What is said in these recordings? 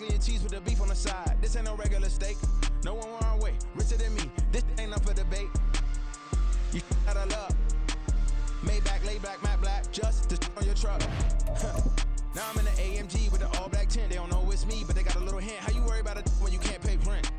and cheese with the beef on the side. This ain't no regular steak. No one wrong way, richer than me. This ain't up for debate. You out of luck. Maybach, laid back, matte black, just to on your truck. Now I'm in the AMG with the all black tint. They don't know it's me, but they got a little hint. How you worry about it when you can't pay rent?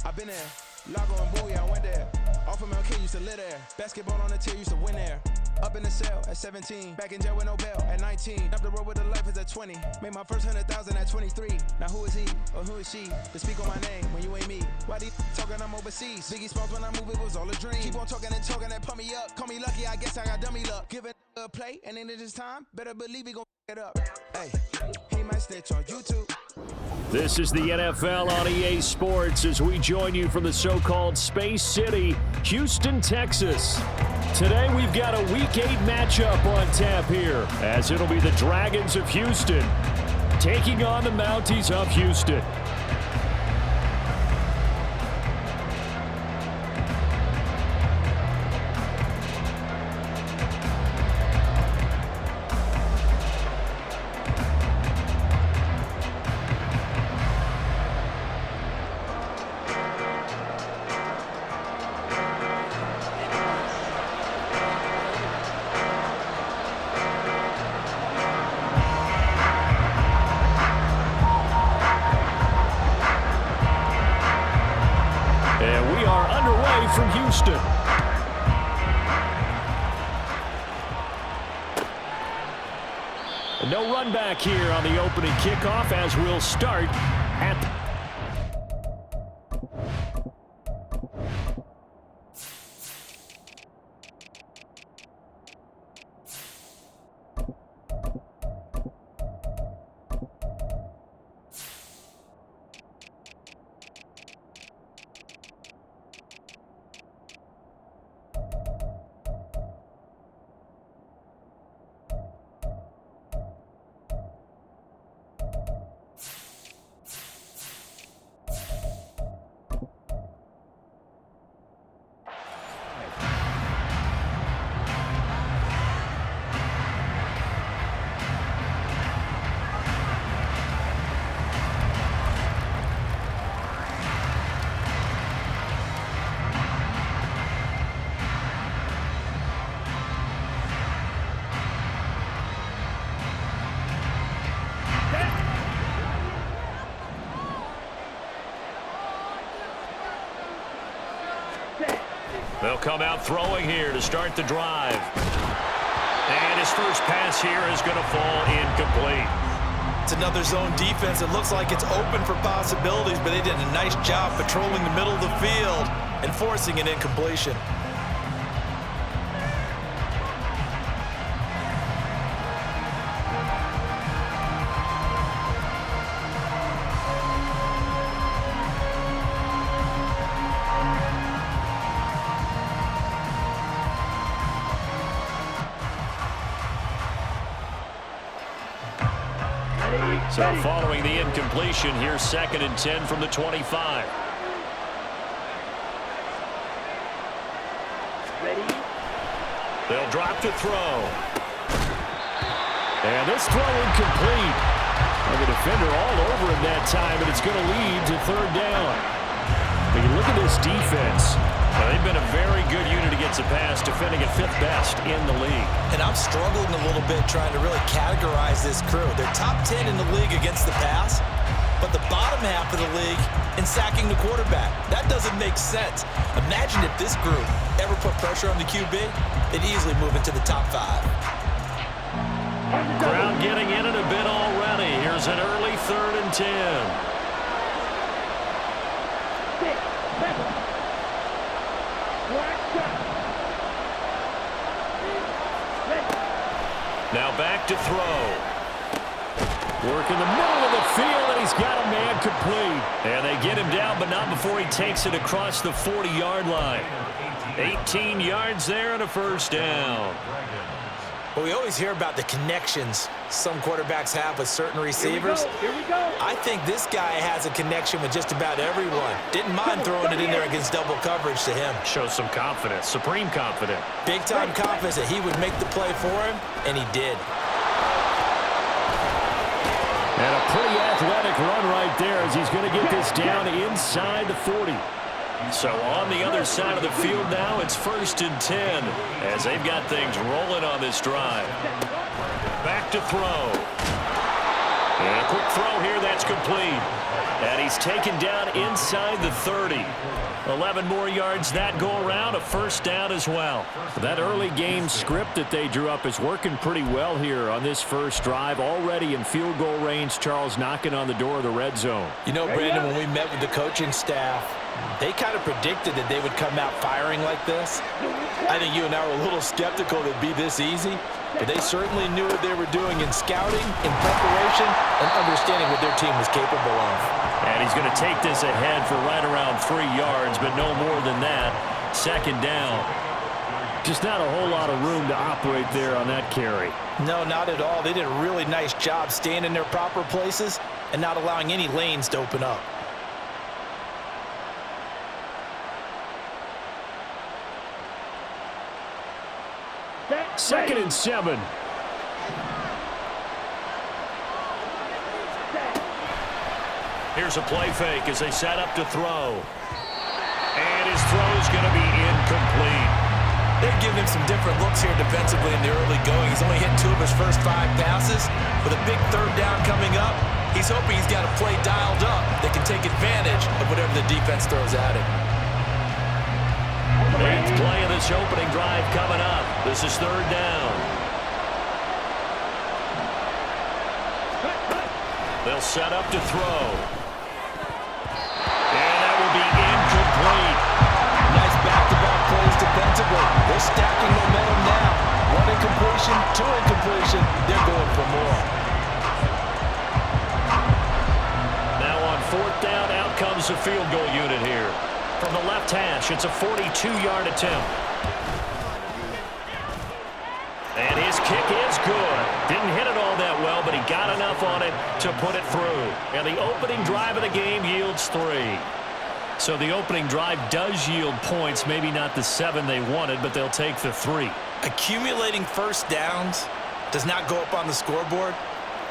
I've been there. Lago and Bowie, I went there. Off of MLK, used to live there. Basketball on the tier, used to win there. Up in the cell at 17. Back in jail with no bail at 19. Up the road with the life is at 20. Made my first 100,000 at 23. Now who is he or who is she to speak on my name when you ain't me? Why they talking I'm overseas? Biggie Smalls when I move, it was all a dream. Keep on talking and pump me up. Call me lucky, I guess I got dummy luck. Give it a play, and then it's time. Better believe he gon' it up. Hey, he might snitch on YouTube. This is the NFL on EA Sports as we join you from the so-called Space City, Houston, Texas. Today we've got a Week 8 matchup on tap here, as it'll be the Dragons of Houston taking on the Mounties of Houston. From Houston. No run back here on the opening kickoff as we'll start at the They'll come out throwing here to start the drive. And his first pass here is going to fall incomplete. It's another zone defense. It looks like it's open for possibilities, but they did a nice job patrolling the middle of the field and forcing an incompletion. So following the incompletion, here's 2nd and 10 from the 25. Ready? They'll drop to throw. And this throw incomplete. And the defender all over him that time, and it's going to lead to 3rd down. When you look at this defense, they've been a very good unit against the pass, defending at 5th best in the league. And I'm struggling a little bit trying to really categorize this crew. They're top 10 in the league against the pass, but the bottom half of the league in sacking the quarterback. That doesn't make sense. Imagine if this group ever put pressure on the QB, they'd easily move into the top 5. Crowd getting in it a bit already. Here's an early 3rd and 10. 6, 7. Now back to throw. Work in the middle of the field, and he's got a man complete. And they get him down, but not before he takes it across the 40-yard line. 18 yards there and a 1st down. Well, we always hear about the connections some quarterbacks have with certain receivers. Here we go. I think this guy has a connection with just about everyone. Didn't mind throwing it in there against double coverage to him. Shows some confidence, supreme confidence. Big-time confidence that he would make the play for him, and he did. And a pretty athletic run first down inside the 40. So on the other side of the field now, it's 1st and 10 as they've got things rolling on this drive. Back to throw. And a quick throw here, that's complete. And he's taken down inside the 30. 11 more yards that go around, a first down as well. That early game script that they drew up is working pretty well here on this first drive. Already in field goal range, Charles knocking on the door of the red zone. You know, Brandon, when we met with the coaching staff, they kind of predicted that they would come out firing like this. I think you and I were a little skeptical that it'd be this easy, but they certainly knew what they were doing in scouting, in preparation, and understanding what their team was capable of. And he's going to take this ahead for right around 3 yards, but no more than that. 2nd down. Just not a whole lot of room to operate there on that carry. No, not at all. They did a really nice job staying in their proper places and not allowing any lanes to open up. Second and 7. Here's a play fake as they set up to throw. And his throw's going to be incomplete. They've given him some different looks here defensively in the early going. He's only hit 2 of his first 5 passes. With a big 3rd down coming up, he's hoping he's got a play dialed up that can take advantage of whatever the defense throws at him. 8th play of this opening drive coming up. This is 3rd down. They'll set up to throw. And that will be incomplete. Nice back-to-back plays defensively. They're stacking momentum now. 1 incompletion, 2 incompletion. They're going for more. Now on 4th down, out comes the field goal unit here. From the left hash, it's a 42-yard attempt. And his kick is good. Didn't hit it all that well, but he got enough on it to put it through. And the opening drive of the game yields 3. So the opening drive does yield points, maybe not the 7 they wanted, but they'll take the 3. Accumulating first downs does not go up on the scoreboard,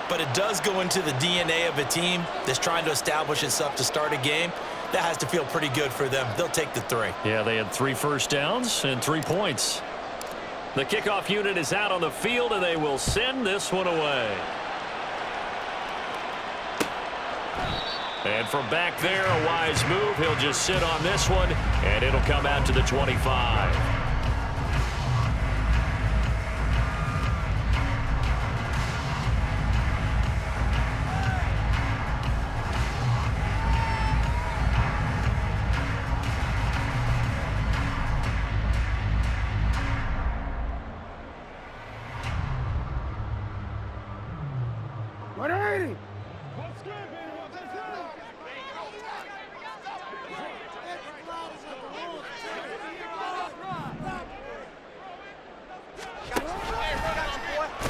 but it does go into the DNA of a team that's trying to establish itself to start a game. That has to feel pretty good for them. They'll take the 3. Yeah, they had 3 first downs and 3 points. The kickoff unit is out on the field, and they will send this one away. And from back there, a wise move. He'll just sit on this one, and it'll come out to the 25.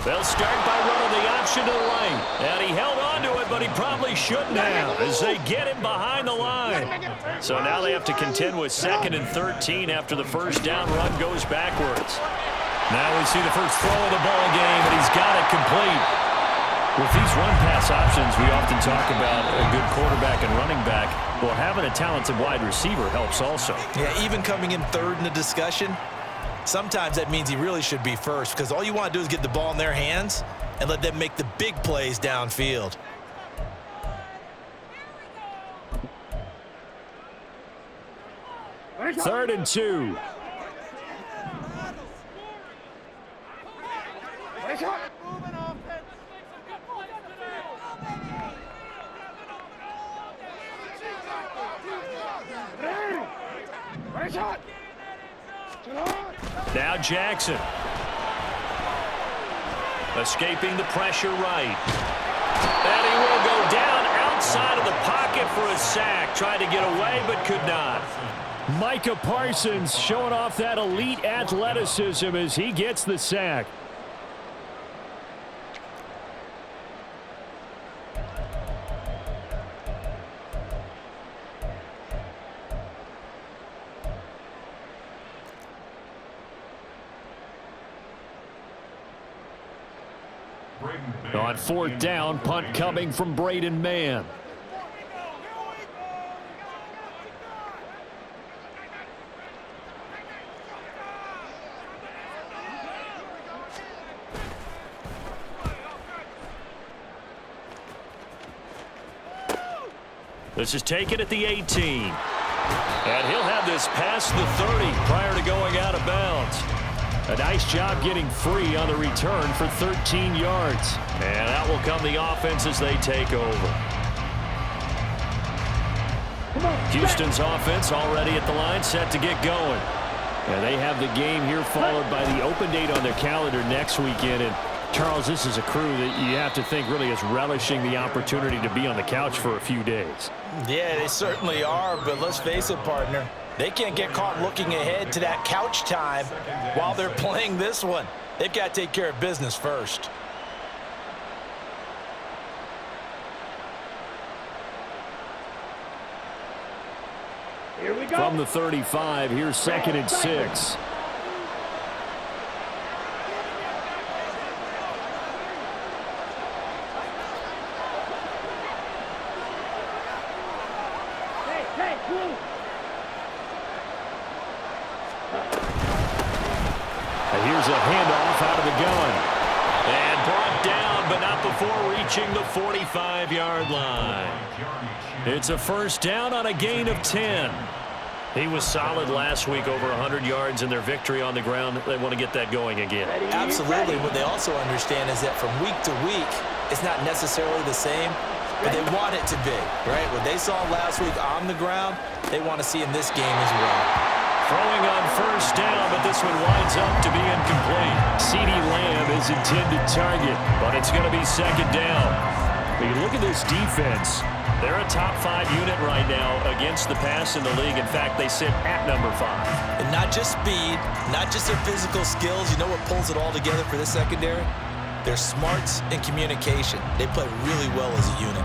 They'll start by running the option to the lane. And he held on to it, but he probably shouldn't have as they get him behind the line. So now they have to contend with 2nd and 13 after the first down run goes backwards. Now we see the first throw of the ball game, and he's got it complete. With these run-pass options, we often talk about a good quarterback and running back. Well, having a talented wide receiver helps also. Yeah, even coming in 3rd in the discussion, sometimes that means he really should be first because all you want to do is get the ball in their hands and let them make the big plays downfield. Third and 2. Now Jackson. Escaping the pressure right. And he will go down outside of the pocket for a sack. Tried to get away but could not. Micah Parsons showing off that elite athleticism as he gets the sack. On 4th down, punt coming from Braden Mann. This is taken at the 18. And he'll have this past the 30 prior to going out of bounds. A nice job getting free on the return for 13 yards. And that will come the offense as they take over. Houston's offense already at the line, set to get going. And they have the game here followed by the open date on their calendar next weekend. And Charles, this is a crew that you have to think really is relishing the opportunity to be on the couch for a few days. Yeah, they certainly are, but let's face it, partner. They can't get caught looking ahead to that couch time while they're playing this one. They've got to take care of business first. Here we go. From the 35, here's 2nd and 6. And here's a handoff out of the gun. And brought down, but not before reaching the 45-yard line. It's a first down on a gain of 10. He was solid last week, over 100 yards in their victory on the ground. They want to get that going again. Absolutely. What they also understand is that from week to week, it's not necessarily the same, but they want it to be, right? What they saw last week on the ground, they want to see in this game as well. Throwing on first down, but this one winds up to be incomplete. CeeDee Lamb is intended target, but it's going to be 2nd down. When you look at this defense, they're a top 5 unit right now against the pass in the league. In fact, they sit at number 5. And not just speed, not just their physical skills. You know what pulls it all together for this secondary? Their smarts and communication. They play really well as a unit.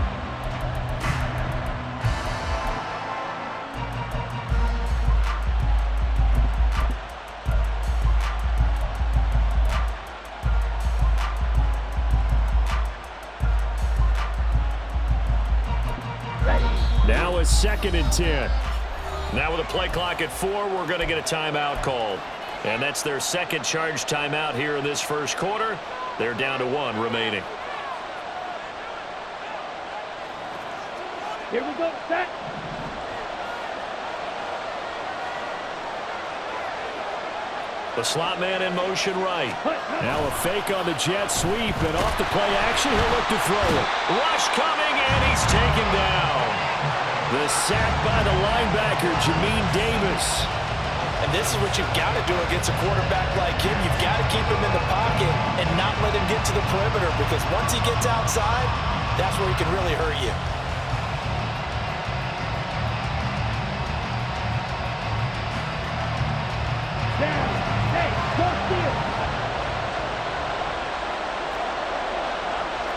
Now a 2nd and 10. Now with a play clock at 4, we're going to get a timeout called. And that's their 2nd charge timeout here in this first quarter. They're down to 1 remaining. Here we go, set. The slot man in motion right. Now a fake on the jet sweep, and off the play action, he'll look to throw it. Rush coming, and he's taken down. The sack by the linebacker, Jamin Davis. And this is what you've got to do against a quarterback like him. You've got to keep him in the pocket and not let him get to the perimeter, because once he gets outside, that's where he can really hurt you. Down. Hey, go steal.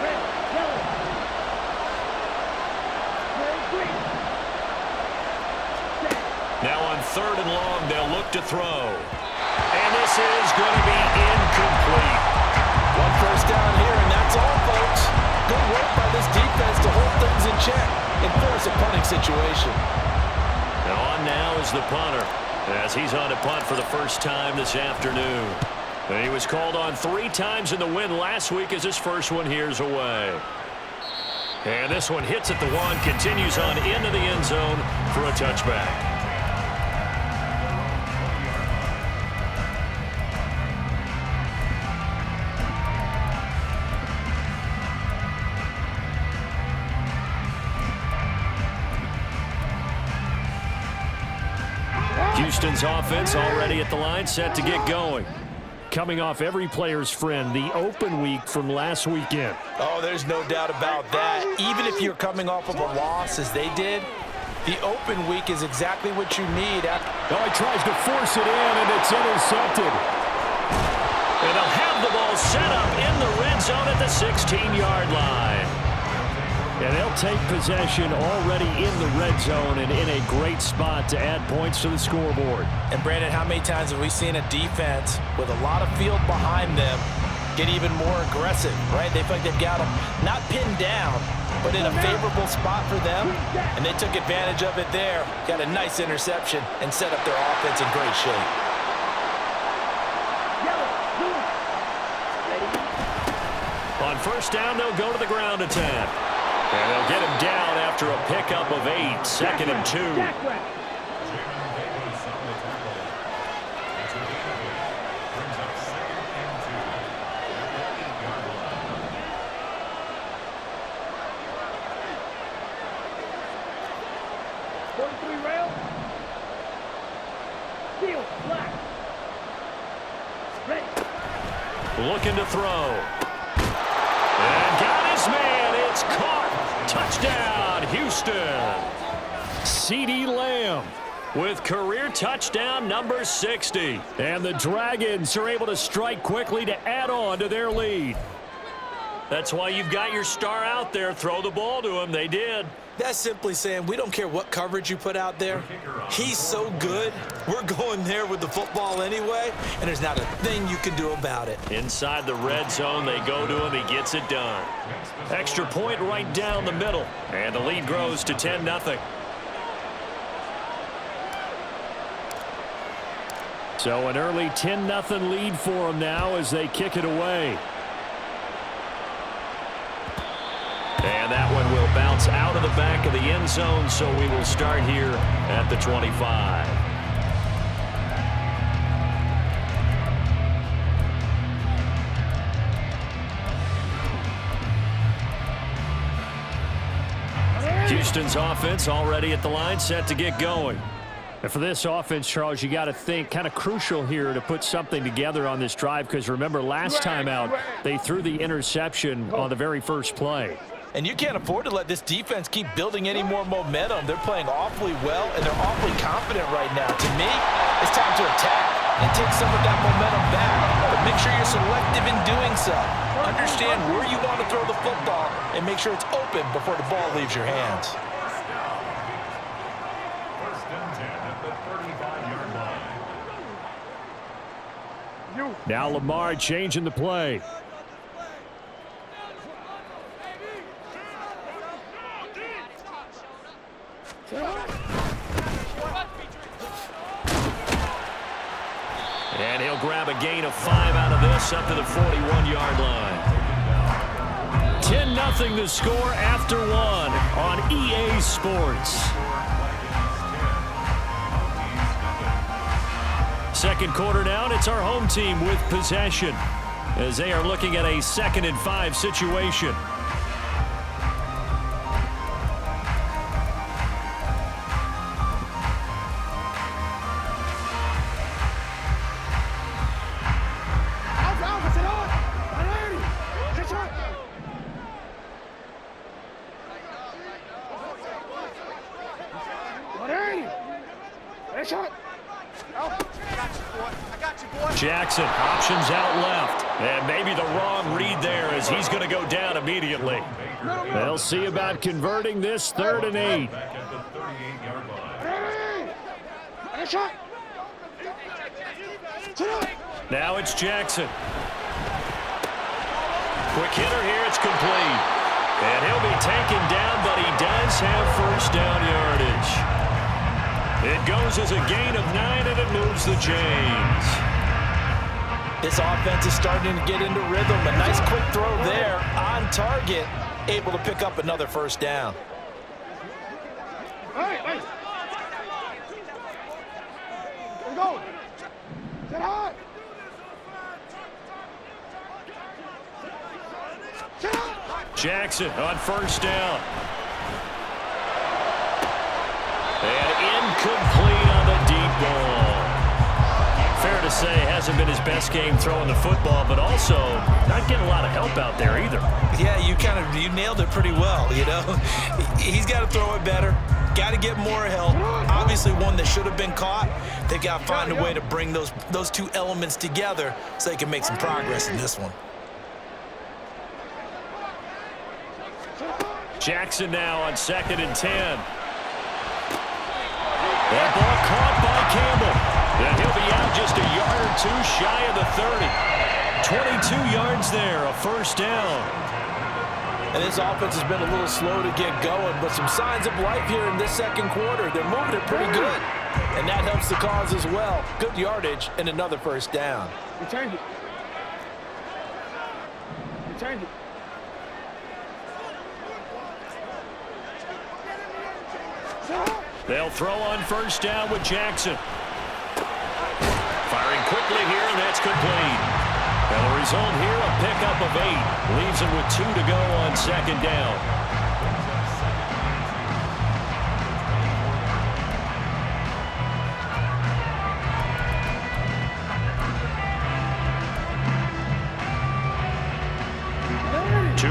Red, yellow. Red, green. Now on 3rd and long, they'll look to throw. And this is going to be incomplete. 1 first down here, and that's all, folks. Good work by this defense to hold things in check and force a punting situation. And on now is the punter, as he's on to punt for the first time this afternoon. And he was called on 3 times in the win last week, as his first one here's away. And this one hits at the 1, continues on into the end zone for a touchback. Houston's offense already at the line, set to get going. Coming off every player's friend, the open week from last weekend. Oh, there's no doubt about that. Even if you're coming off of a loss, as they did, the open week is exactly what you need. Oh, he tries to force it in, and it's intercepted. And they'll have the ball set up in the red zone at the 16-yard line. And they'll take possession already in the red zone and in a great spot to add points to the scoreboard. And, Brandon, how many times have we seen a defense with a lot of field behind them get even more aggressive, right? They feel like they've got them not pinned down, but in a favorable spot for them, and they took advantage of it there. Got a nice interception and set up their offense in great shape. On first down, they'll go to the ground attack. And they'll get him down after after a pickup of 8, 2nd and 2. Jackrabbit. Rail. Field, black. Ready. Looking to throw. And got his man. It's caught. Touchdown, Houston. CeeDee Lamb with career touchdown number 60. And the Dragons are able to strike quickly to add on to their lead. That's why you've got your star out there. Throw the ball to him. They did. That's simply saying we don't care what coverage you put out there. He's so good, we're going there with the football anyway, and there's not a thing you can do about it. Inside the red zone, they go to him. He gets it done. Extra point right down the middle, and the lead grows to 10-0. So an early 10-0 lead for them now as they kick it away. And that one will bounce out of the back of the end zone, so we will start here at the 25. Houston's offense already at the line, set to get going. And for this offense, Charles, you got to think kind of crucial here to put something together on this drive, because remember last time out they threw the interception on the very first play. And you can't afford to let this defense keep building any more momentum. They're playing awfully well, and they're awfully confident right now. To me, it's time to attack and take some of that momentum back. But make sure you're selective in doing so. Understand where you want to throw the football and make sure it's open before the ball leaves your hands. Now Lamar changing the play. And he'll grab a gain of 5 out of this up to the 41-yard line. 10-0 the score after 1 on EA Sports. Second quarter down, it's our home team with possession as they are looking at a 2nd and 5 situation. Jackson options out left, and maybe the wrong read there as he's going to go down immediately. They'll see about converting this 3rd and 8. Now it's Jackson. Quick hitter here, it's complete. And he'll be taken down, but he does have first down yardage. It goes as a gain of 9, and it moves the chains. This offense is starting to get into rhythm. A nice quick throw there on target, able to pick up another first down. Hey. Let's go. Get high. Jackson on first down. And incomplete on the deep ball. Fair to say, hasn't been his best game throwing the football, but also not getting a lot of help out there either. Yeah, you nailed it pretty well, you know. He's got to throw it better. Got to get more help. Obviously one that should have been caught. They got to find a way to bring those two elements together so they can make some progress in this one. Jackson now on 2nd and 10. That ball caught by Campbell. And he'll be out just a yard or 2 shy of the 30. 22 yards there, a first down. And this offense has been a little slow to get going, but some signs of life here in this second quarter. They're moving it pretty good, and that helps the cause as well. Good yardage and another first down. Return it. They'll throw on first down with Jackson. Firing quickly here, and that's complete. And the result here, a pickup of 8. Leaves him with 2 to go on second down.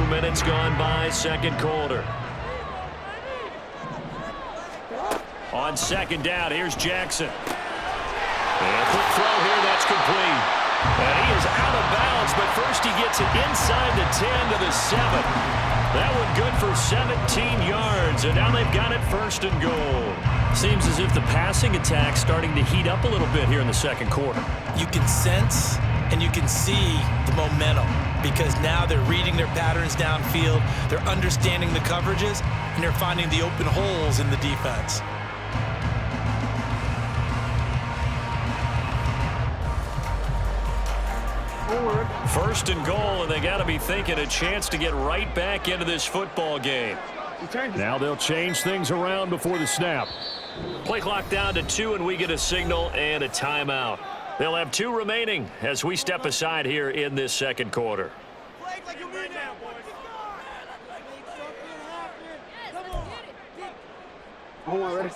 Minutes gone by, second quarter. On second down, here's Jackson. And a quick throw here, that's complete. And he is out of bounds, but first he gets it inside the 10 to the 7. That one good for 17 yards, and now they've got it first and goal. Seems as if the passing attack's starting to heat up a little bit here in the second quarter. You can sense and you can see the momentum, because now they're reading their patterns downfield, they're understanding the coverages, and they're finding the open holes in the defense. First and goal, and they got to be thinking a chance to get right back into this football game. Now they'll change things around before the snap. Play clock down to 2, and we get a signal and a timeout. They'll have 2 remaining as we step aside here in this second quarter. Ready?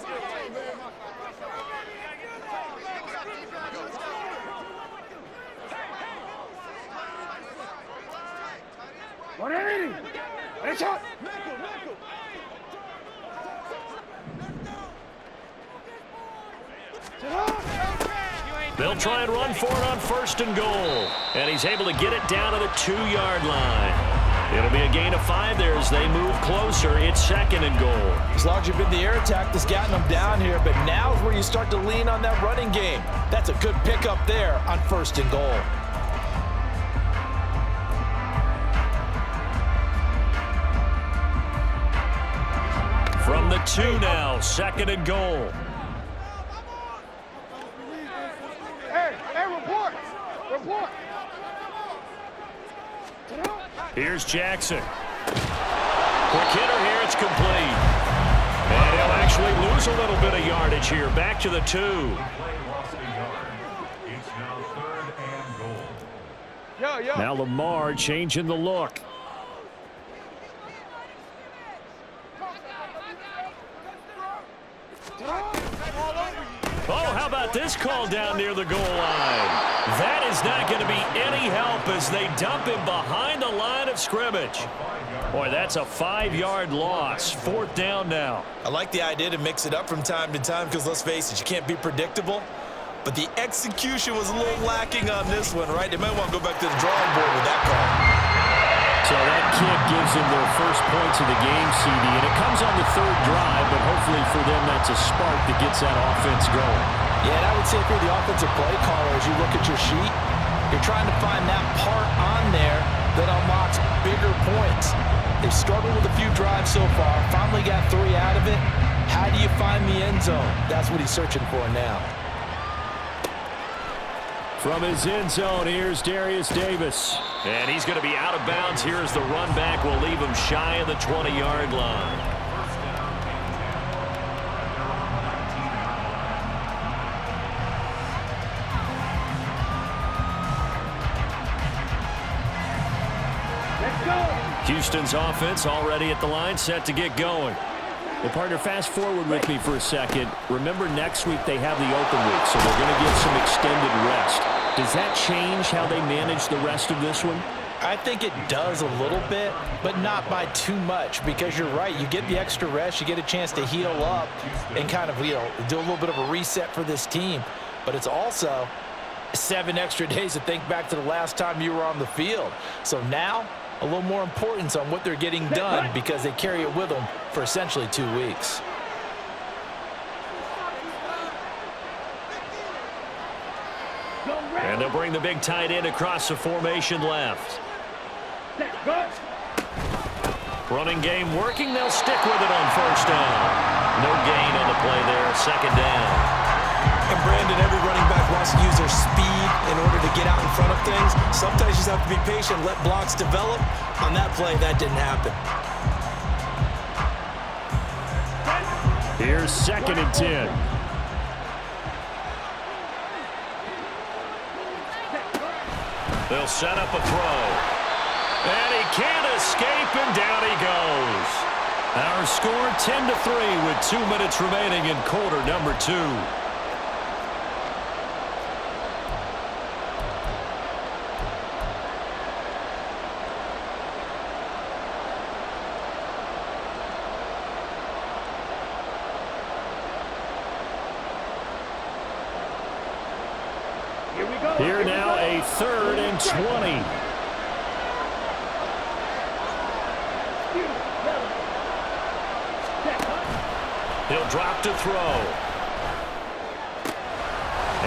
They'll try and run for it on first and goal. And he's able to get it down to the 2-yard line. It'll be a gain of 5 there as they move closer. It's second and goal. As long as you've been the air attack that's gotten them down here, but now is where you start to lean on that running game. That's a good pickup there on first and goal. From the 2 now, second and goal. Report. Here's Jackson. Quick hitter here, it's complete. And he'll actually lose a little bit of yardage here. Back to the 2. Now Lamar changing the look. Oh, how about this call down near the goal line? That is not going to be any help as they dump him behind the line of scrimmage. Boy, that's a 5-yard loss. Fourth down now. I like the idea to mix it up from time to time because, let's face it, you can't be predictable. But the execution was a little lacking on this one, right? They might want to go back to the drawing board with that call. So that kick gives them their first points of the game, CD, and it comes on the 3rd drive, but hopefully for them that's a spark that gets that offense going. Yeah, and I would say if you're the offensive play caller, as you look at your sheet, you're trying to find that part on there that unlocks bigger points. They've struggled with a few drives so far, finally got 3 out of it. How do you find the end zone? That's what he's searching for now. From his end zone, here's Darius Davis. And he's going to be out of bounds here as the run back will leave him shy of the 20-yard line. Let's go. Houston's offense already at the line, set to get going. Well, partner, fast forward with me for a second. Remember, next week they have the open week, so they're going to get some extended rest. Does that change how they manage the rest of this one? I think it does a little bit, but not by too much, because you're right. You get the extra rest. You get a chance to heal up and kind of, do a little bit of a reset for this team. But it's also 7 extra days to think back to the last time you were on the field. So now, a little more importance on what they're getting done because they carry it with them for essentially 2 weeks. And they'll bring the big tight end across the formation left. Running game working. They'll stick with it on first down. No gain on the play there. Second down. And Brandon, every running back wants to use their speed in order to get out in front of things. Sometimes you just have to be patient, let blocks develop. On that play, that didn't happen. Here's 2nd and 10. They'll set up a throw. And he can't escape, and down he goes. Our score 10-3 with 2 minutes remaining in quarter number 2. Here now, a 3rd and 20. He'll drop to throw.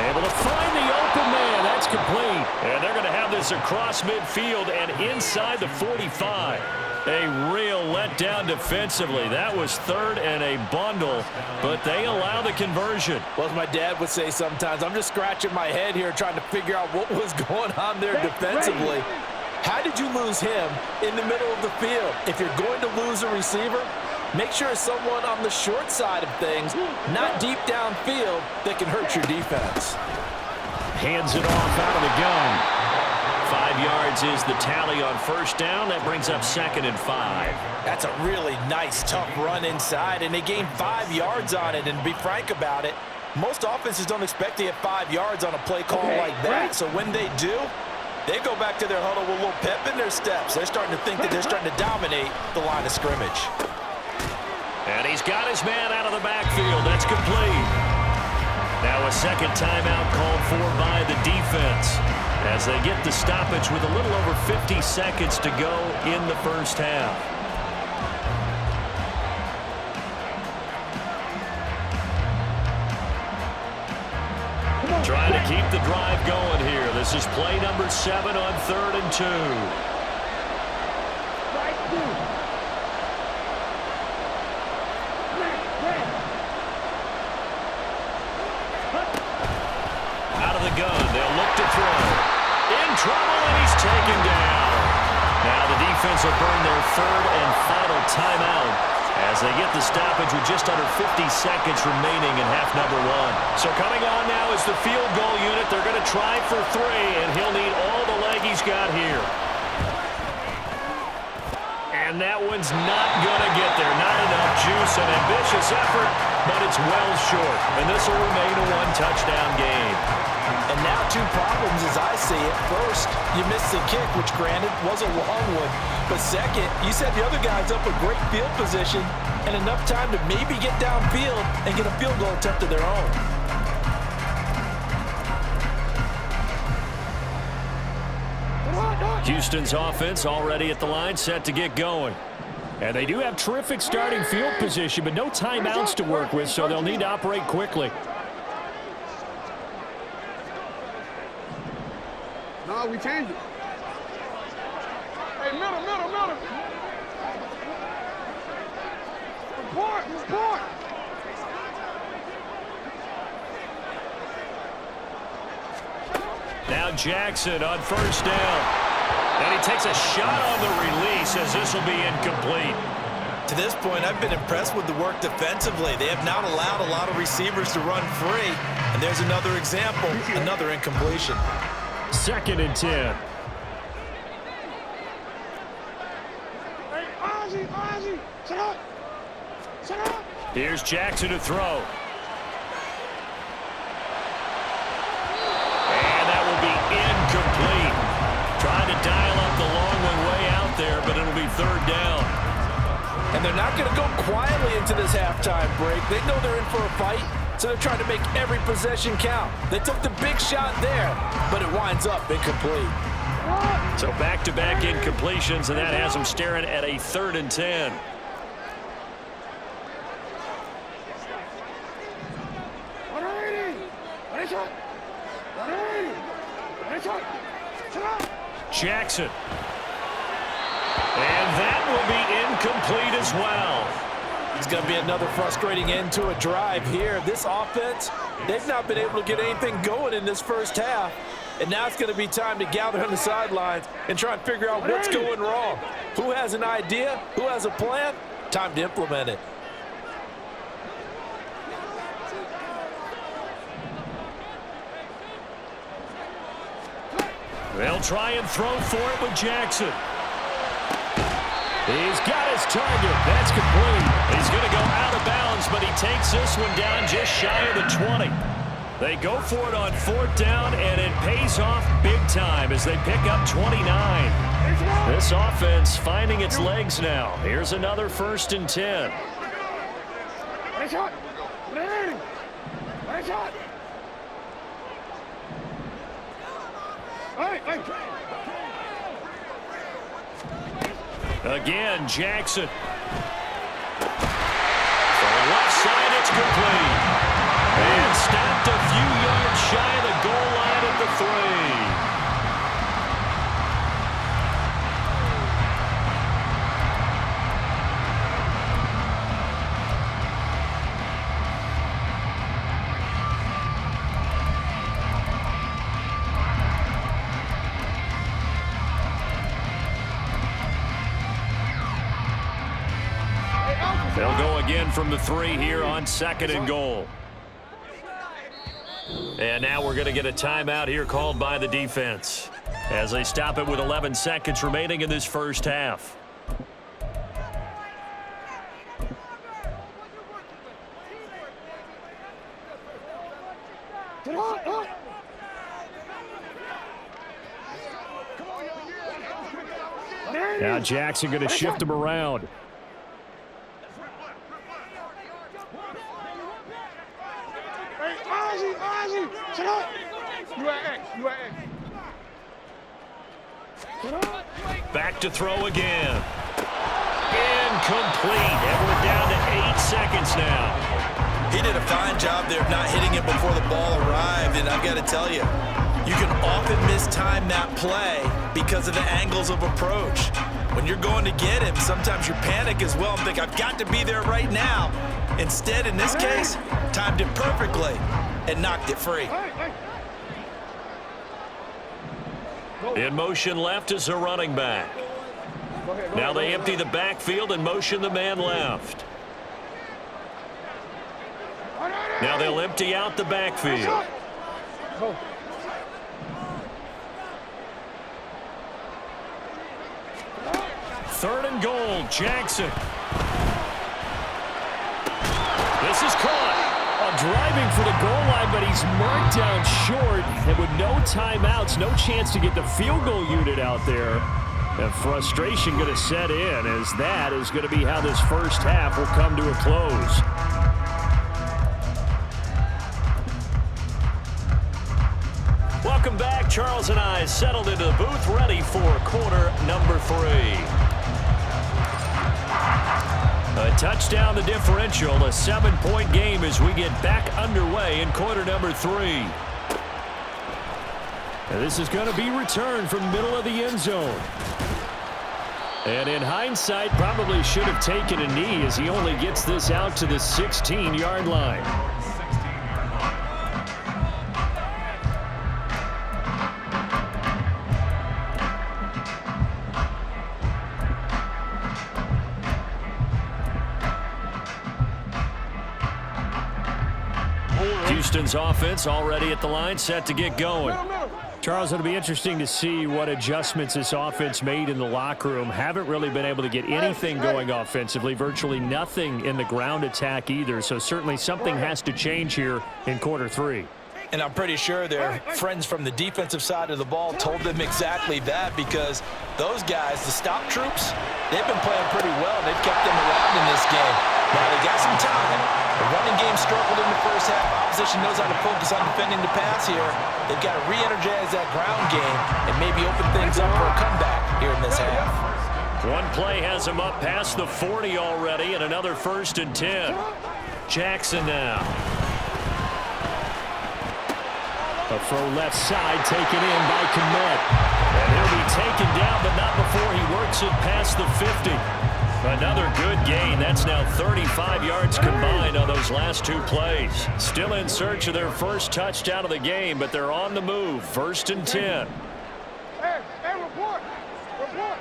Able to find the open man. That's complete. And they're going to have this across midfield and inside the 45. A real letdown defensively. That was 3rd and a bundle, but they allow the conversion. Well, as my dad would say sometimes, I'm just scratching my head here trying to figure out what was going on there defensively. How did you lose him in the middle of the field? If you're going to lose a receiver, make sure it's someone on the short side of things, not deep downfield, that can hurt your defense. Hands it off out of the gun. 5 yards is the tally on 1st down. That brings up 2nd and 5. That's a really nice, tough run inside, and they gained 5 yards on it. And to be frank about it, most offenses don't expect to get 5 yards on a play call like that. So when they do, they go back to their huddle with a little pep in their steps. They're starting to think that they're starting to dominate the line of scrimmage. And he's got his man out of the backfield. That's complete. Now a 2nd timeout called for by the defense as they get the stoppage with a little over 50 seconds to go in the 1st half. Trying to keep the drive going here. This is play number 7 on 3rd and 2. Out of the gun, they'll look to throw. In trouble, and he's taken down. Now the defense will burn their 3rd and final timeout as they get the stoppage with just under 50 seconds remaining in half number 1. So coming on now is the field goal unit. They're going to try for 3, and he'll need all the leg he's got here. And that one's not going to get there. Not enough juice. An ambitious effort, but it's well short. And this will remain a 1-touchdown game. And now 2 problems as I see it. First, you missed the kick, which granted was a long one. But second, you set the other guys up with great field position and enough time to maybe get downfield and get a field goal attempt of their own. Houston's offense already at the line, set to get going. And they do have terrific starting field position, but no timeouts to work with, so they'll need to operate quickly. No, we changed it. Hey, middle. Report. Now Jackson on 1st down. And he takes a shot on the release as this will be incomplete. To this point, I've been impressed with the work defensively. They have not allowed a lot of receivers to run free. And there's another example, another incompletion. 2nd and 10. Hey, Ozzie, sit up. Here's Jackson to throw. And that will be incomplete. Trying to dial up the long one way out there, but it'll be 3rd down. And they're not going to go quietly into this halftime break. They know they're in for a fight, so they're trying to make every possession count. They took the big shot there, but it winds up incomplete. So back-to-back incompletions, and that has them staring at a 3rd and 10. Jackson. And that will be incomplete as well. It's going to be another frustrating end to a drive here. This offense, they've not been able to get anything going in this 1st half. And now it's going to be time to gather on the sidelines and try and figure out what's going wrong. Who has an idea? Who has a plan? Time to implement it. They'll try and throw for it with Jackson. He's got his target. That's complete. He's going to go out of bounds, but he takes this one down just shy of the 20. They go for it on 4th down, and it pays off big time as they pick up 29. This offense finding its legs now. Here's another 1st and 10. Nice shot. Nice shot. Hey. Again, Jackson. For the left side, it's complete. And stopped a few yards shy of the goal line at the 3. They'll go again from the 3 here on 2nd and goal. And now we're going to get a timeout here called by the defense as they stop it with 11 seconds remaining in this first half. Now Jackson going to shift him around. Back to throw again. Incomplete. And we're down to 8 seconds now. He did a fine job there of not hitting it before the ball arrived, and I've got to tell you, you can often mistime that play because of the angles of approach. When you're going to get him, sometimes you panic as well and think, I've got to be there right now. Instead, in this case, timed it perfectly and knocked it free. In motion left is a running back. Now they empty the backfield and motion the man left. Now they'll empty out the backfield. 3rd and goal, Jackson. This is caught. Driving for the goal line, but he's marked down short. And with no timeouts, no chance to get the field goal unit out there. And frustration going to set in, as that is going to be how this first half will come to a close. Welcome back. Charles and I settled into the booth, ready for quarter number 3. A touchdown the differential, a 7-point game as we get back underway in quarter number 3. And this is going to be returned from the middle of the end zone. And in hindsight, probably should have taken a knee as he only gets this out to the 16-yard line. Houston's offense already at the line, set to get going. Charles, it'll be interesting to see what adjustments this offense made in the locker room. Haven't really been able to get anything going offensively, virtually nothing in the ground attack either. So certainly something has to change here in quarter 3. And I'm pretty sure their friends from the defensive side of the ball told them exactly that, because those guys, the stop troops, they've been playing pretty well. They've kept them around in this game. Now they got some time. The running game struggled in the first half. Opposition knows how to focus on defending the pass here. They've got to re-energize that ground game and maybe open things up for a comeback here in this half. One play has him up past the 40 already, and another 1st and 10. Jackson now. A throw left side taken in by Kmet. And he'll be taken down, but not before he works it past the 50. Another good gain. That's now 35 yards combined on those last 2 plays. Still in search of their first touchdown of the game, but they're on the move. 1st and 10. Hey, report. Report.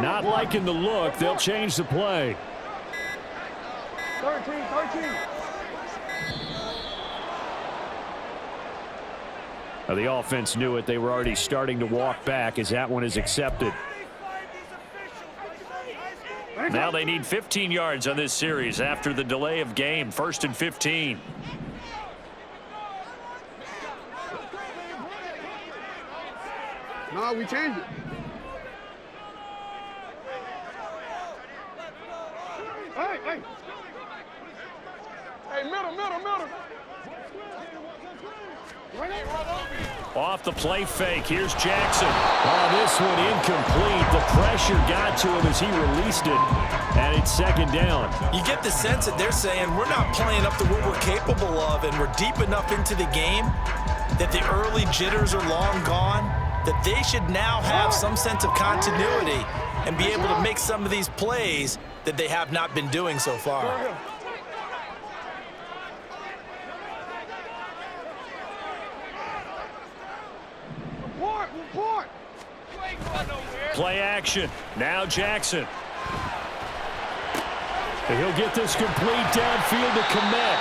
Not liking the look. They'll change the play. 13. Now, the offense knew it. They were already starting to walk back as that one is accepted. Now they need 15 yards on this series after the delay of game. 1st and 15. No, we changed it. Hey, hey. Hey, middle. Off the play fake. Here's Jackson. Oh, this one incomplete. The pressure got to him as he released it. And it's 2nd down. You get the sense that they're saying we're not playing up to what we're capable of, and we're deep enough into the game that the early jitters are long gone, that they should now have some sense of continuity and be able to make some of these plays that they have not been doing so far. Report. Play action. Now Jackson. And he'll get this complete downfield to Kmet.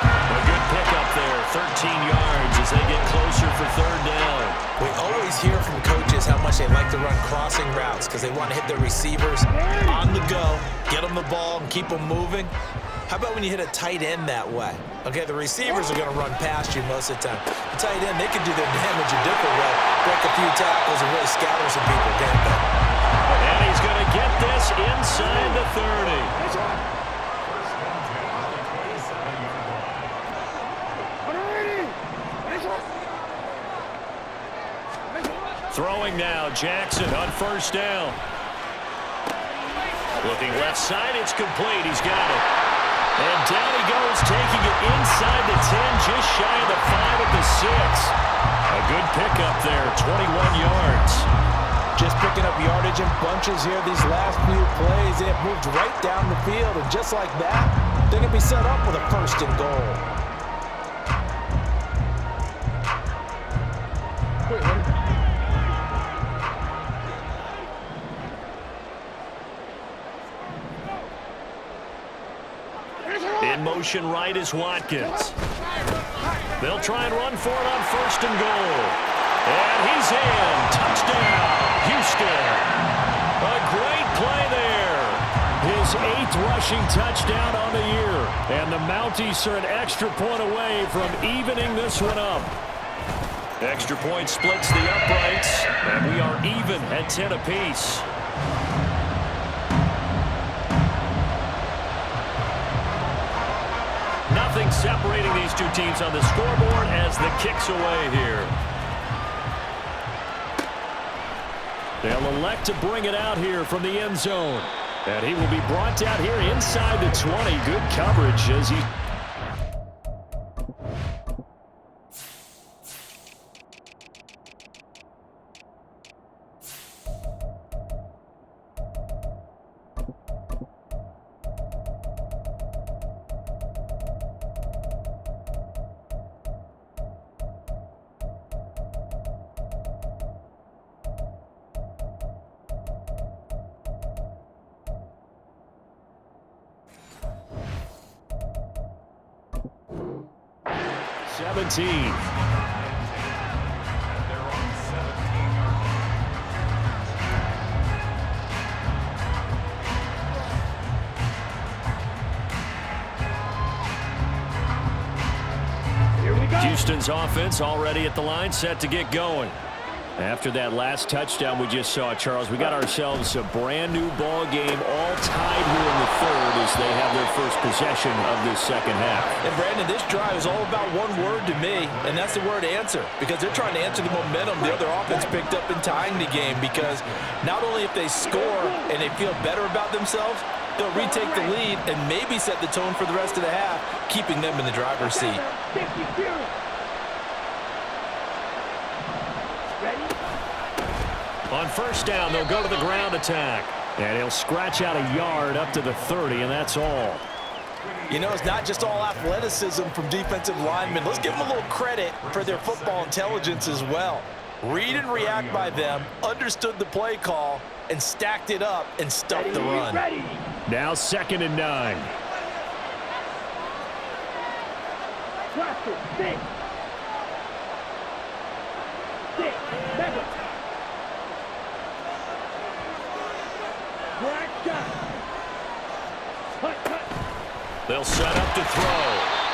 A good pickup there. 13 yards as they get closer for 3rd down. We always hear from coaches how much they like to run crossing routes because they want to hit their receivers on the go, get them the ball, and keep them moving. How about when you hit a tight end that way? Okay, the receivers are going to run past you most of the time. The tight end, they can do their damage a different way, break a few tackles and really scatter some people, can't they? And he's going to get this inside the 30. Throwing now, Jackson on 1st down. Looking left side, it's complete. He's got it. And down he goes, taking it inside the 10, just shy of the 5 at the 6. A good pickup there, 21 yards. Just picking up yardage in bunches here these last few plays. They have moved right down the field, and just like that, they're going to be set up with a 1st and goal. In motion right is Watkins. They'll try and run for it on 1st and goal. And he's in. Touchdown, Houston. A great play there. His 8th rushing touchdown on the year. And the Mounties are an extra point away from evening this one up. Extra point splits the uprights, and we are even at 10 apiece. Nothing separating these two teams on the scoreboard as the kick's away here. They'll elect to bring it out here from the end zone. And he will be brought down here inside the 20. Good coverage as he... Houston's offense already at the line, set to get going. After that last touchdown we just saw, Charles, we got ourselves a brand new ball game, all tied here in the 3rd as they have their first possession of this 2nd half. And Brandon, this drive is all about one word to me, and that's the word answer, because they're trying to answer the momentum the other offense picked up in tying the game, because not only if they score and they feel better about themselves, they'll retake the lead and maybe set the tone for the rest of the half, keeping them in the driver's seat. On 1st down, they'll go to the ground attack. And he'll scratch out a yard up to the 30, and that's all. You know, it's not just all athleticism from defensive linemen. Let's give them a little credit for their football intelligence as well. Read and react by them, understood the play call, and stacked it up and stuffed the run. Now 2nd and 9. They'll set up to throw.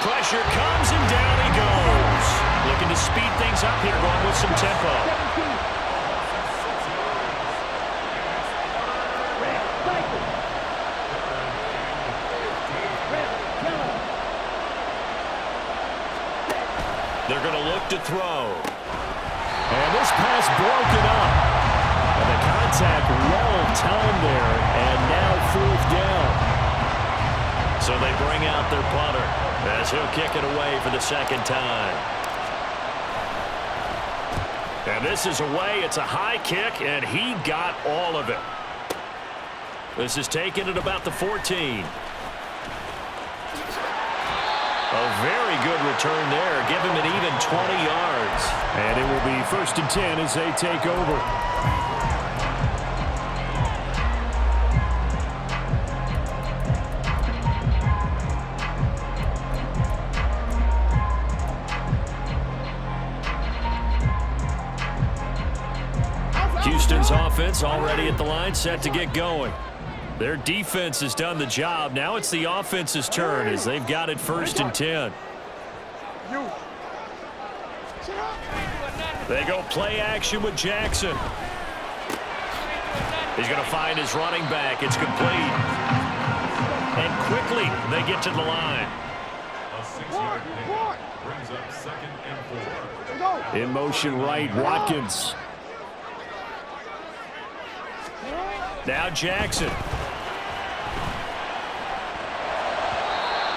Pressure comes and down he goes. Looking to speed things up here, going with some tempo. They're going to look to throw. And this pass broken up. And the contact well timed there. And now 4th down. So they bring out their punter as he'll kick it away for the 2nd time. And this is away. It's a high kick, and he got all of it. This is taken at about the 14. A very good return there. Give him an even 20 yards. And it will be 1st and 10 as they take over. Houston's offense already at the line, set to get going. Their defense has done the job. Now it's the offense's turn as they've got it 1st and 10. They go play action with Jackson. He's going to find his running back. It's complete. And quickly they get to the line. A 6-yard gain brings up 2nd and 4. In motion right, Watkins. Now Jackson.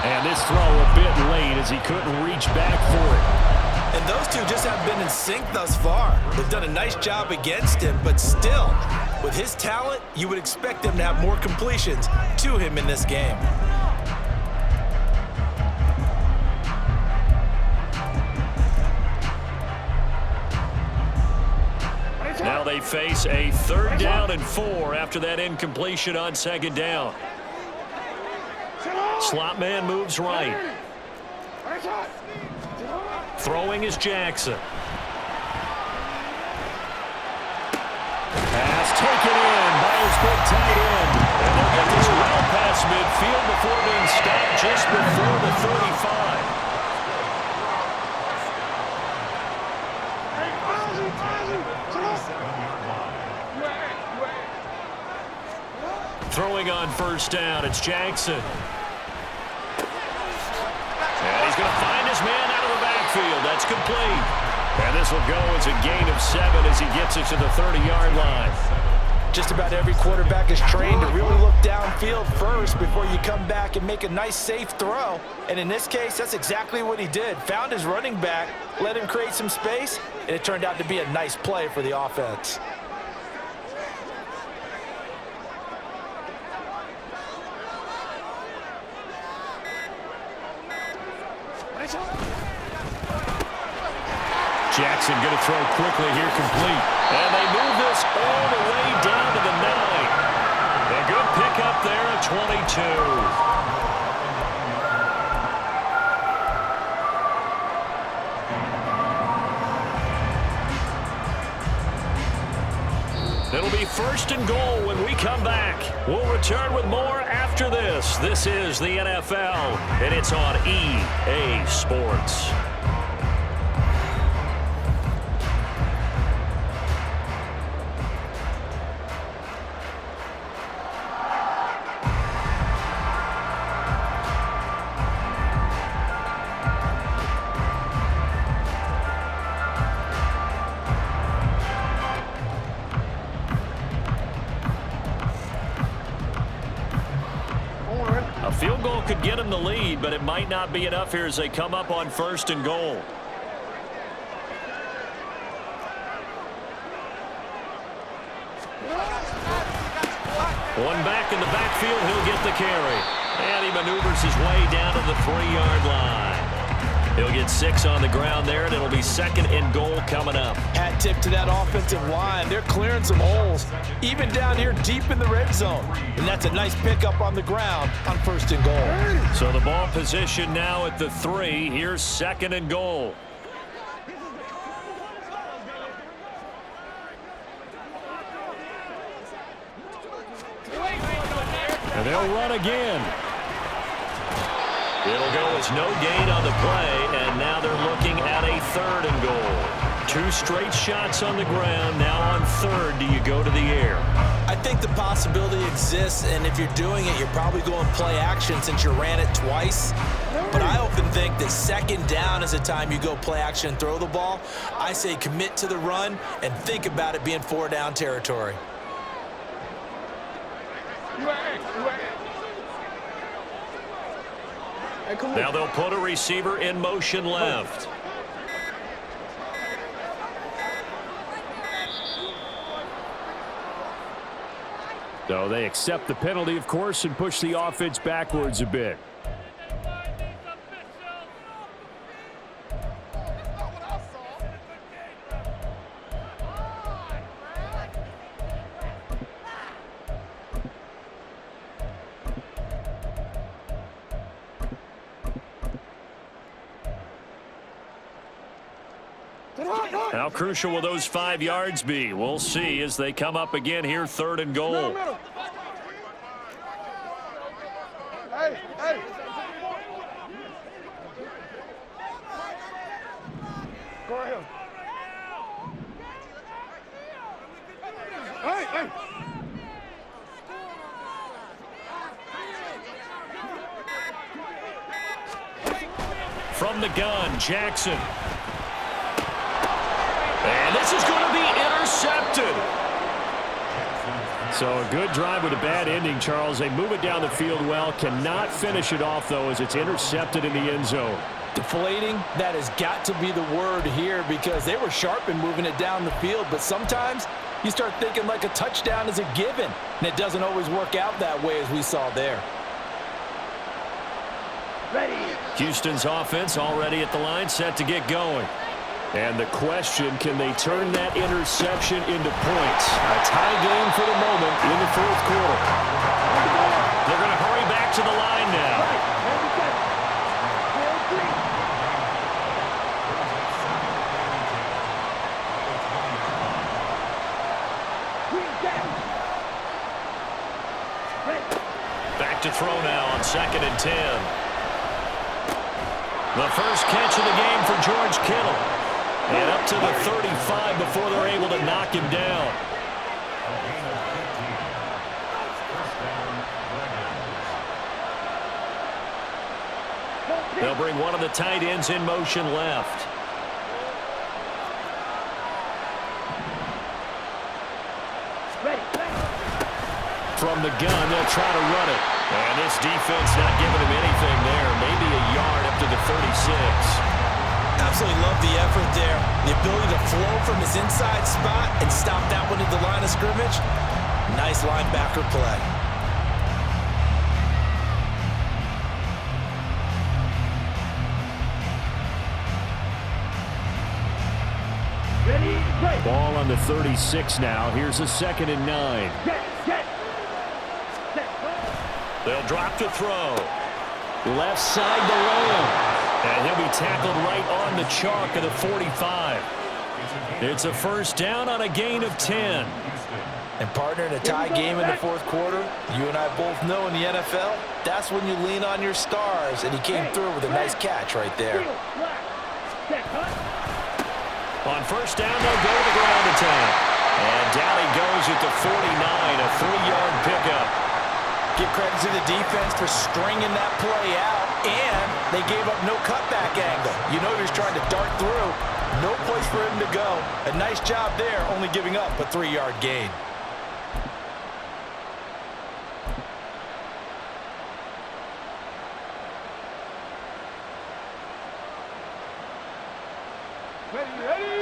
And this throw a bit late as he couldn't reach back for it. And those two just have been in sync thus far. They've done a nice job against him, but still, with his talent, you would expect them to have more completions to him in this game. Now they face a 3rd down and 4 after that incompletion on 2nd down. Slot man moves right. Throwing is Jackson. Pass taken in by his big tight end. And they'll get this well past midfield before being stopped just before the 35. Throwing on 1st down, it's Jackson. And he's going to find his man out of the backfield. That's complete. And this will go as a gain of 7 as he gets it to the 30-yard line. Just about every quarterback is trained to really look downfield first before you come back and make a nice, safe throw. And in this case, that's exactly what he did. Found his running back, let him create some space, and it turned out to be a nice play for the offense. Jackson going to throw quickly here, complete. And they move this all the way down to the 9. A good pickup there at 22. It'll be 1st and goal when we come back. We'll return with more after this. This is the NFL, and it's on EA Sports. A field goal could get them the lead, but it might not be enough here as they come up on 1st and goal. One back in the backfield, he'll get the carry. And he maneuvers his way down to the 3-yard line. He'll get 6 on the ground there, and it'll be 2nd and goal coming up. Hat tip to that offensive line. They're clearing some holes, even down here deep in the red zone. And that's a nice pickup on the ground on 1st and goal. So the ball position now at the 3. Here's 2nd and goal. And they'll run again. It'll go as no gain on the play, and now they're looking at a 3rd and goal. 2 straight shots on the ground. Now on 3rd, do you go to the air? I think the possibility exists, and if you're doing it, you're probably going play action since you ran it twice. But I often think that 2nd down is the time you go play action and throw the ball. I say commit to the run and think about it being 4 down territory. Now they'll put a receiver in motion left. So they accept the penalty, of course, and push the offense backwards a bit. How crucial will those 5 yards be? We'll see as they come up again here, 3rd and goal. Hey, hey. Go ahead. Hey, hey. From the gun, Jackson. And this is going to be intercepted. So a good drive with a bad ending, Charles. They move it down the field well. Cannot finish it off, though, as it's intercepted in the end zone. Deflating, that has got to be the word here because they were sharp in moving it down the field. But sometimes you start thinking like a touchdown is a given, and it doesn't always work out that way as we saw there. Ready. Houston's offense already at the line, set to get going. And the question, can they turn that interception into points? A tie game for the moment in the 4th quarter. They're going to hurry back to the line now. Back to throw now on 2nd and 10. The first catch of the game for George Kittle. And up to the 35 before they're able to knock him down. They'll bring one of the tight ends in motion left. From the gun, they'll try to run it. And this defense not giving him anything there. Maybe a yard up to the 36. Absolutely love the effort there. The ability to flow from his inside spot and stop that one at the line of scrimmage. Nice linebacker play. Ready, ball on the 36 now. Here's a 2nd and 9. They'll drop to throw. Left side to Lamb. And he'll be tackled right on the chalk of the 45. It's a 1st down on a gain of 10. And partner, in a tie game in the 4th quarter, you and I both know in the NFL, that's when you lean on your stars, and he came through with a nice catch right there. On 1st down, they'll go to the ground attack. And down he goes at the 49, a 3-yard pickup. Give credit to the defense for stringing that play out, and they gave up no cutback angle. You know he was trying to dart through. No place for him to go. A nice job there, only giving up a 3-yard gain.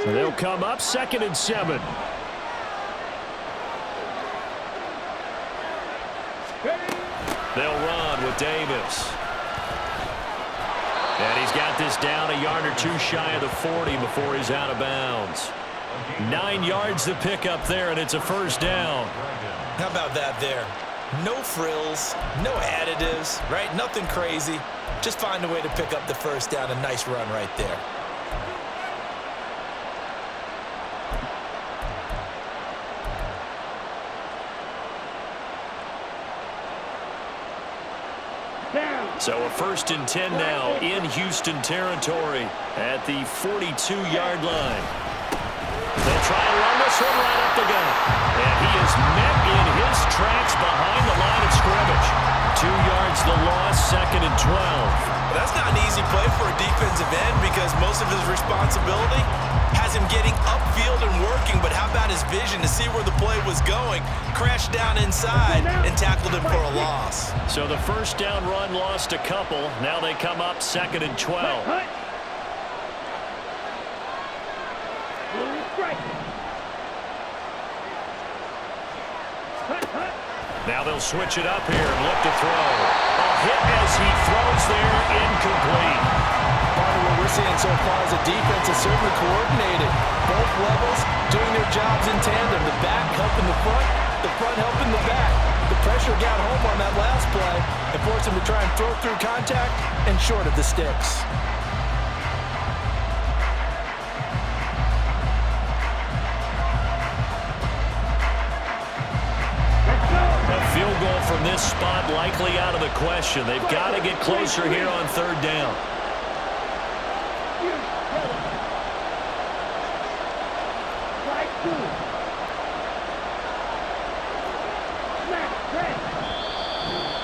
So they'll come up 2nd and 7. They'll run with Davis. And he's got this down a yard or 2 shy of the 40 before he's out of bounds. 9 yards to pick up there, and it's a 1st down. How about that there? No frills, no additives, right? Nothing crazy. Just find a way to pick up the 1st down. A nice run right there. So a 1st and 10 now in Houston territory at the 42-yard line. They'll try and run this one right up the gut. And he is met in his tracks behind the line of scrimmage. 2 yards the loss, 2nd and 12. That's not an easy play for a defensive end because most of his responsibility has him getting upfield and working, but how about his vision to see where the play was going, crashed down inside, and tackled him for a loss. So the 1st down run lost a couple. Now they come up 2nd and 12. Now they'll switch it up here and look to throw. A hit as he throws there, incomplete. Part of what we're seeing so far is a defense is certainly coordinated. Both levels doing their jobs in tandem. The back helping the front helping the back. The pressure got home on that last play and forced him to try and throw through contact and short of the sticks. Field goal from this spot likely out of the question. They've got to get closer here on 3rd down.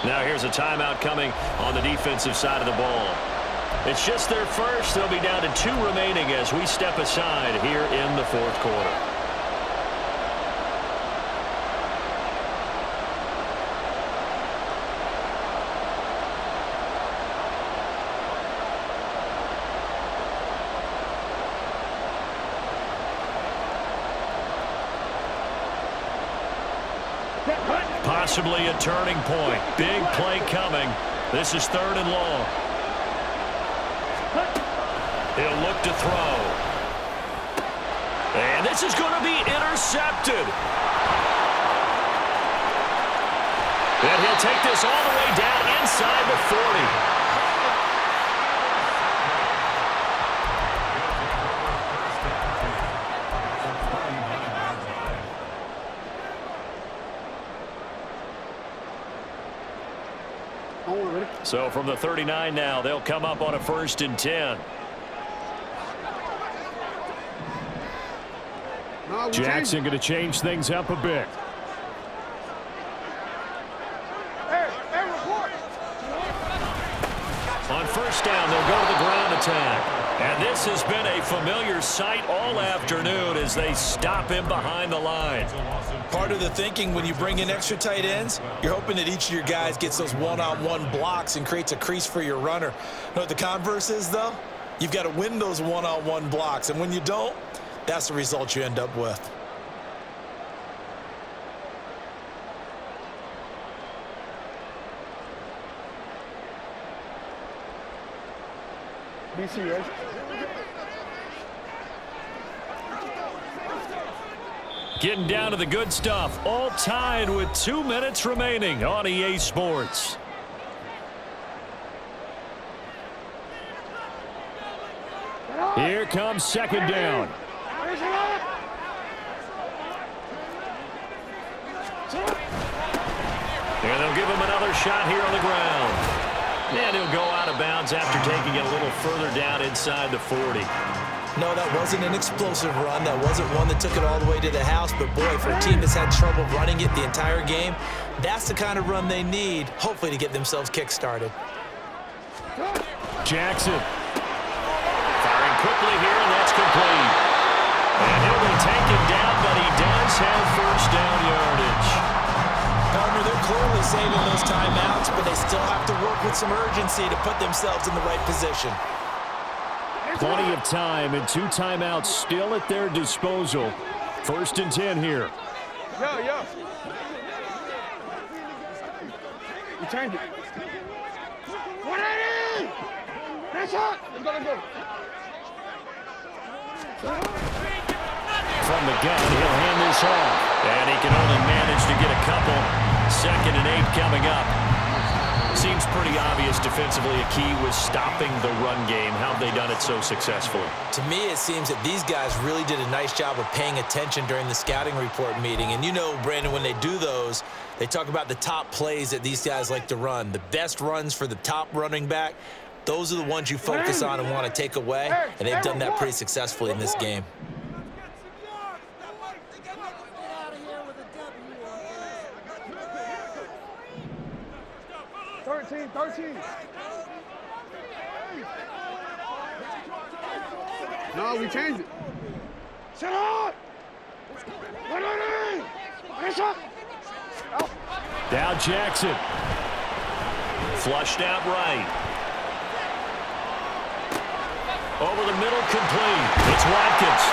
Now here's a timeout coming on the defensive side of the ball. It's just their first. They'll be down to 2 remaining as we step aside here in the 4th quarter. Possibly a turning point. Big play coming. This is 3rd and long. He'll look to throw. And this is going to be intercepted. And he'll take this all the way down inside the 40. So from the 39 now, they'll come up on a 1st and 10. Jackson going to change things up a bit. On 1st down, they'll go to the ground attack. And this has been a familiar sight all afternoon as they stop him behind the line. Part of the thinking when you bring in extra tight ends, you're hoping that each of your guys gets those one-on-one blocks and creates a crease for your runner. You know what the converse is, though? You've got to win those one-on-one blocks, and when you don't, that's the result you end up with. BC, right? Getting down to the good stuff. All tied with 2 minutes remaining on EA Sports. Here comes 2nd down. And they'll give him another shot here on the ground. And he'll go out of bounds after taking it a little further down inside the 40. No, that wasn't an explosive run. That wasn't one that took it all the way to the house. But, boy, for a team that's had trouble running it the entire game, that's the kind of run they need, hopefully, to get themselves kick-started. Jackson. Firing quickly here, and that's complete. And he'll be taken down, but he does have 1st down yardage. Partner, they're clearly saving those timeouts, but they still have to work with some urgency to put themselves in the right position. Plenty of time and 2 timeouts still at their disposal. 1st and 10 here. Yo. You turned it. 180! That's hot! Let's go. From the gun, he'll hand this off. And he can only manage to get a couple. 2nd and 8 coming up. Seems pretty obvious defensively a key was stopping the run game. How have they done it so successfully? To me, it seems that these guys really did a nice job of paying attention during the scouting report meeting. And you know, Brandon, when they do those, They talk about the top plays that these guys like to run. The best runs for the top running back, those are the ones you focus on and want to take away, and they've done that pretty successfully in this game. 13. No, we changed it. Sit on! Down Jackson. Flushed out right. Over the middle, complete. It's Watkins.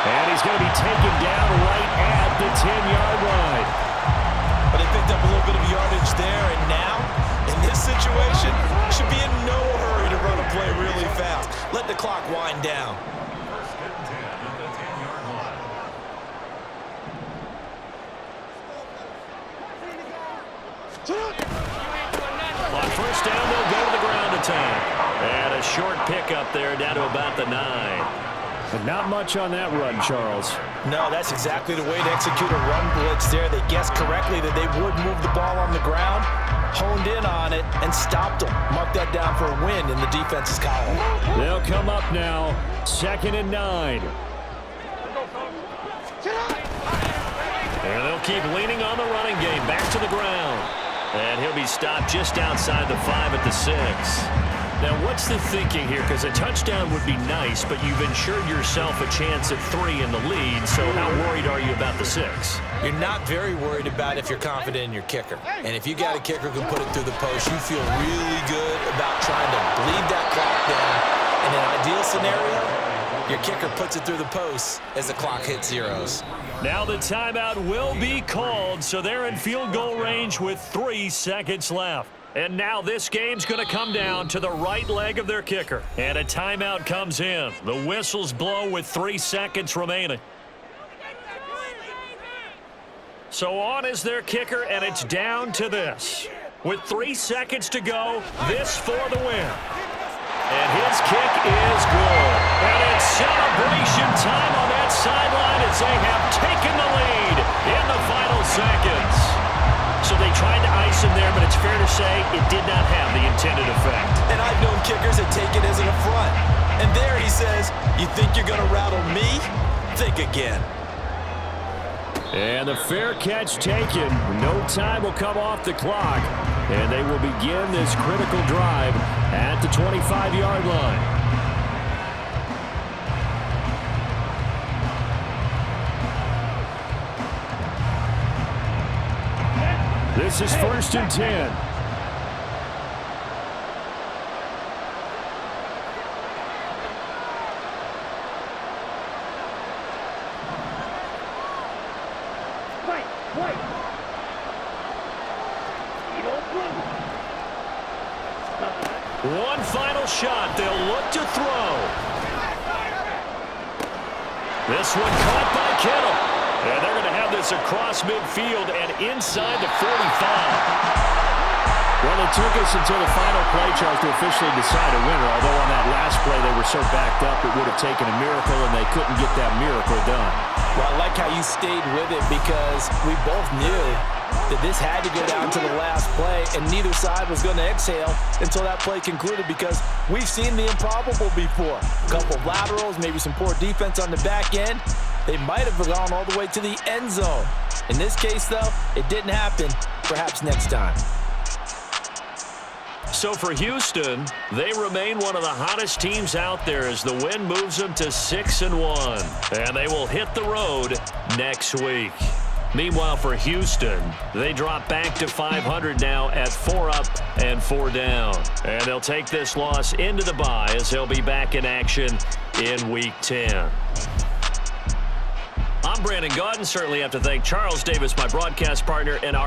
And he's going to be taken down right at the 10-yard line. But they picked up a little bit of yardage there, and now, in this situation, should be in no hurry to run a play really fast. Let the clock wind down. First and 10 at the 10-yard line. On first down, they'll go to the ground attack. And a short pickup there down to about the 9. But not much on that run, Charles. No, that's exactly the way to execute a run blitz there. They guessed correctly that they would move the ball on the ground, honed in on it, and stopped them. Mark that down for a win in the defense's column. They'll come up now, 2nd and 9. And they'll keep leaning on the running game, back to the ground. And he'll be stopped just outside the 5 at the 6. Now, what's the thinking here? Because a touchdown would be nice, but you've ensured yourself a chance at 3 in the lead, so how worried are you about the 6? You're not very worried about if you're confident in your kicker. And if you got a kicker who can put it through the post, you feel really good about trying to bleed that clock down. In an ideal scenario, your kicker puts it through the post as the clock hits zeros. Now the timeout will be called, so they're in field goal range with 3 seconds left. And now this game's going to come down to the right leg of their kicker. And a timeout comes in. The whistles blow with 3 seconds remaining. So on is their kicker, and it's down to this. With 3 seconds to go, this for the win. And his kick is good. And it's celebration time on that sideline as they have taken the lead in the final seconds. So they tried to ice him there, but it's fair to say it did not have the intended effect. And I've known kickers that take it as an affront. And there he says, you think you're going to rattle me? Think again. And the fair catch taken. No time will come off the clock. And they will begin this critical drive at the 25-yard line. This is 1st and 10. One final shot. They'll look to throw. This one caught by Kittle. And they're going to have this across midfield and inside the 45. Well, it took us until the final play, Charles, to officially decide a winner. Although on that last play they were so backed up it would have taken a miracle, and they couldn't get that miracle done. Well, I like how you stayed with it because we both knew that this had to go down to the last play, and neither side was going to exhale until that play concluded because we've seen the improbable before. A couple of laterals, maybe some poor defense on the back end. They might have gone all the way to the end zone. In this case, though, it didn't happen. Perhaps next time. So for Houston, they remain one of the hottest teams out there as the win moves them to 6-1. And they will hit the road next week. Meanwhile, for Houston, they drop back to 500 now at 4 up and 4 down. And they'll take this loss into the bye as they'll be back in action in Week 10. I'm Brandon Gaudin. Certainly have to thank Charles Davis, my broadcast partner, and our